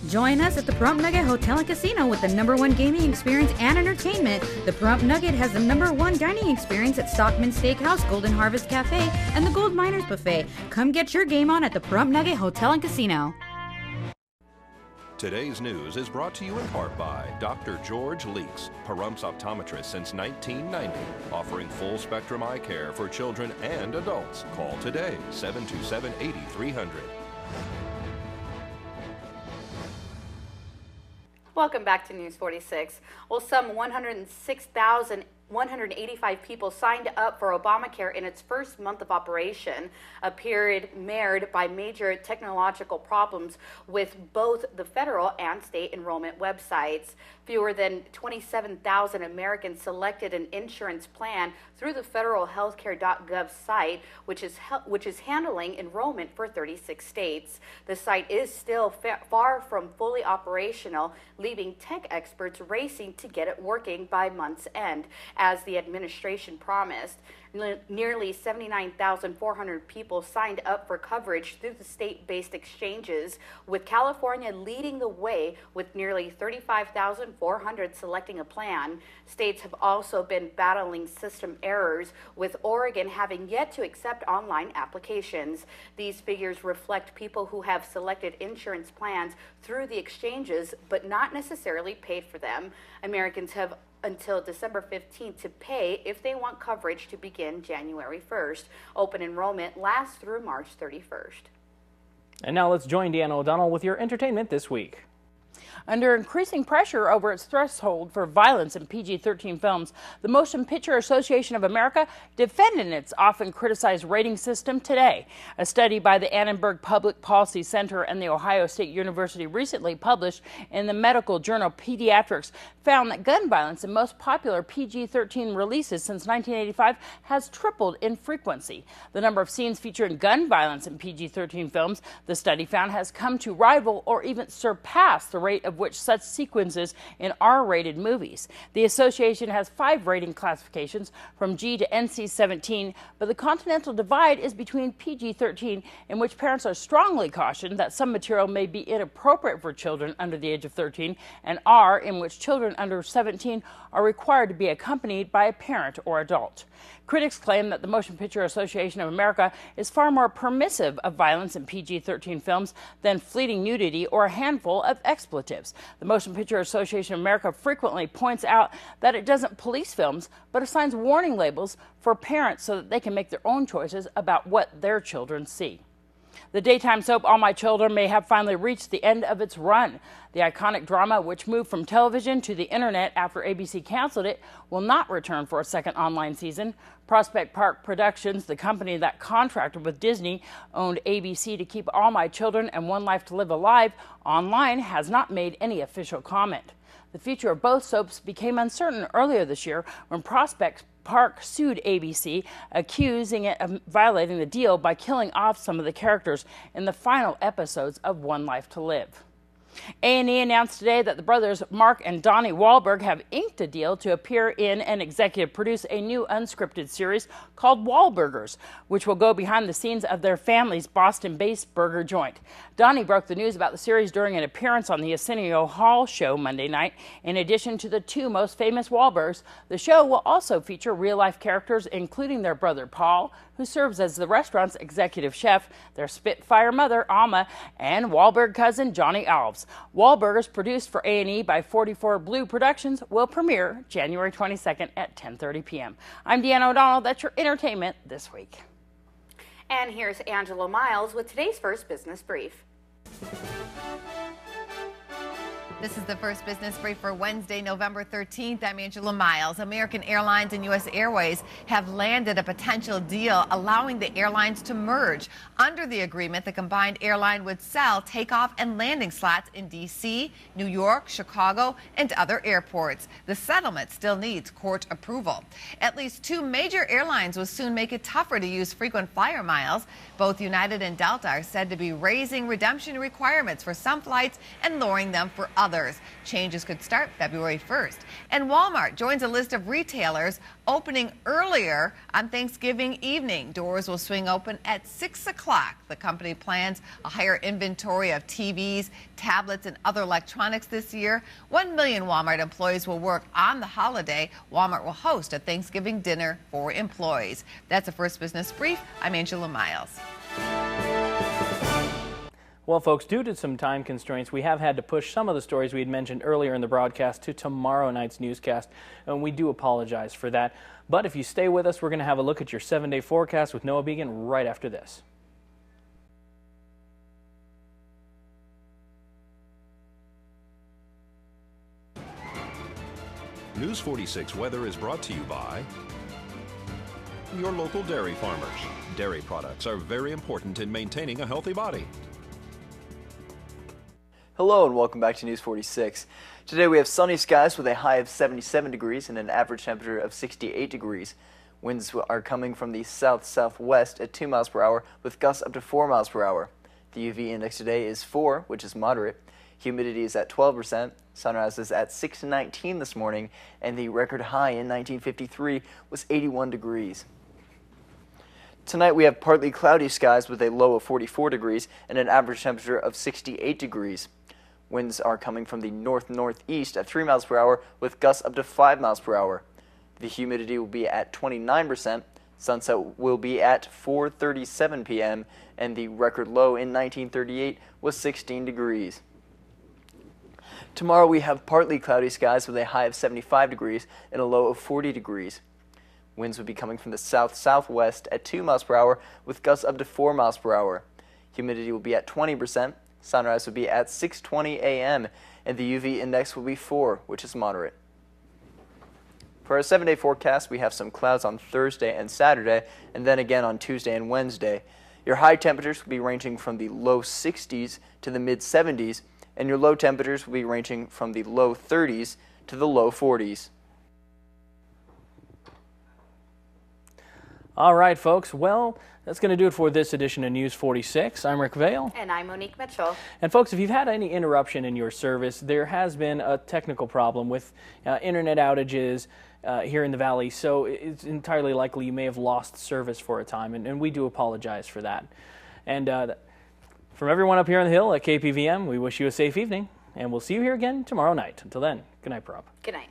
Join us at the Pahrump Nugget Hotel and Casino with the #1 gaming experience and entertainment. The Pahrump Nugget has the #1 dining experience at Stockman Steakhouse, Golden Harvest Cafe, and the Gold Miners Buffet. Come get your game on at the Pahrump Nugget Hotel and Casino. Today's news is brought to you in part by Dr. George Leeks, Pahrump's optometrist since 1990, offering full-spectrum eye care for children and adults. Call today, 727-8300. Welcome back to News 46. Well, some 185 people signed up for Obamacare in its first month of operation, a period marred by major technological problems with both the federal and state enrollment websites. Fewer than 27,000 Americans selected an insurance plan through the federal healthcare.gov site, which is handling enrollment for 36 states. The site is still far from fully operational, leaving tech experts racing to get it working by month's end, as the administration promised. Nearly 79,400 people signed up for coverage through the state-based exchanges, with California leading the way with nearly 35,400 selecting a plan. States have also been battling system errors, with Oregon having yet to accept online applications. These figures reflect people who have selected insurance plans through the exchanges but not necessarily paid for them. Americans have until December 15th to pay if they want coverage to begin January 1st. Open enrollment lasts through March 31st. And now let's join Deanna O'Donnell with your entertainment this week. Under increasing pressure over its threshold for violence in PG-13 films, the Motion Picture Association of America defended its often criticized rating system today. A study by the Annenberg Public Policy Center and the Ohio State University recently published in the medical journal Pediatrics found that gun violence in most popular PG-13 releases since 1985 has tripled in frequency. The number of scenes featuring gun violence in PG-13 films, the study found, has come to rival or even surpass the rate of which such sequences in R-rated movies. The association has 5 rating classifications from G to NC-17, but the continental divide is between PG-13, in which parents are strongly cautioned that some material may be inappropriate for children under the age of 13, and R, in which children under 17 are required to be accompanied by a parent or adult. Critics claim that the Motion Picture Association of America is far more permissive of violence in PG-13 films than fleeting nudity or a handful of expletives. The Motion Picture Association of America frequently points out that it doesn't police films, but assigns warning labels for parents so that they can make their own choices about what their children see. The daytime soap All My Children may have finally reached the end of its run. The iconic drama, which moved from television to the internet after ABC canceled it, will not return for a second online season. Prospect Park Productions, the company that contracted with Disney, owned ABC to keep All My Children and One Life to Live alive online, has not made any official comment. The future of both soaps became uncertain earlier this year when Prospect Park sued ABC, accusing it of violating the deal by killing off some of the characters in the final episodes of One Life to Live. A&E announced today that the brothers Mark and Donnie Wahlberg have inked a deal to appear in and executive produce a new unscripted series called Wahlburgers, which will go behind the scenes of their family's Boston-based burger joint. Donnie broke the news about the series during an appearance on the Arsenio Hall show Monday night. In addition to the 2 most famous Wahlbergs, the show will also feature real-life characters, including their brother Paul, who serves as the restaurant's executive chef, their Spitfire mother, Alma, and Wahlberg cousin, Johnny Alves. Wahlburgers, produced for A&E by 44 Blue Productions, will premiere January 22nd at 10:30 p.m. I'm Deanna O'Donnell. That's your entertainment this week. And here's Angela Miles with today's First Business Brief. This is the First Business Brief for Wednesday, November 13th. I'm Angela Miles. American Airlines and U.S. Airways have landed a potential deal allowing the airlines to merge. Under the agreement, the combined airline would sell takeoff and landing slots in D.C., New York, Chicago, and other airports. The settlement still needs court approval. At least 2 major airlines will soon make it tougher to use frequent flyer miles. Both United and Delta are said to be raising redemption requirements for some flights and lowering them for others. others. Changes could start February 1st. And Walmart joins a list of retailers opening earlier on Thanksgiving evening. Doors will swing open at 6 o'clock. The company plans a higher inventory of TVs, tablets, and other electronics this year. 1 million Walmart employees will work on the holiday. Walmart will host a Thanksgiving dinner for employees. That's the First Business Brief. I'm Angela Miles. Well, folks, due to some time constraints, we have had to push some of the stories we had mentioned earlier in the broadcast to tomorrow night's newscast, and we do apologize for that. But if you stay with us, we're going to have a look at your 7-day forecast with Noah Began right after this. News 46 weather is brought to you by your local dairy farmers. Dairy products are very important in maintaining a healthy body. Hello and welcome back to News 46. Today we have sunny skies with a high of 77 degrees and an average temperature of 68 degrees. Winds are coming from the south-southwest at 2 miles per hour with gusts up to 4 miles per hour. The UV index today is 4, which is moderate. Humidity is at 12%. Sunrise is at 6:19 this morning, and the record high in 1953 was 81 degrees. Tonight we have partly cloudy skies with a low of 44 degrees and an average temperature of 68 degrees. Winds are coming from the north-northeast at 3 miles per hour with gusts up to 5 miles per hour. The humidity will be at 29%. Sunset will be at 4:37 p.m. and the record low in 1938 was 16 degrees. Tomorrow we have partly cloudy skies with a high of 75 degrees and a low of 40 degrees. Winds would be coming from the south-southwest at 2 miles per hour with gusts up to 4 miles per hour. Humidity will be at 20%. Sunrise will be at 6:20 a.m. and the UV index will be 4, which is moderate. For our 7-day forecast, we have some clouds on Thursday and Saturday, and then again on Tuesday and Wednesday. Your high temperatures will be ranging from the low 60s to the mid 70s, and your low temperatures will be ranging from the low 30s to the low 40s. All right, folks. Well, that's going to do it for this edition of News 46. I'm Rick Vale. And I'm Monique Mitchell. And folks, if you've had any interruption in your service, there has been a technical problem with internet outages here in the Valley, so it's entirely likely you may have lost service for a time, and we do apologize for that. And from everyone up here on the Hill at KPVM, we wish you a safe evening, and we'll see you here again tomorrow night. Until then, good night, Prop. Good night.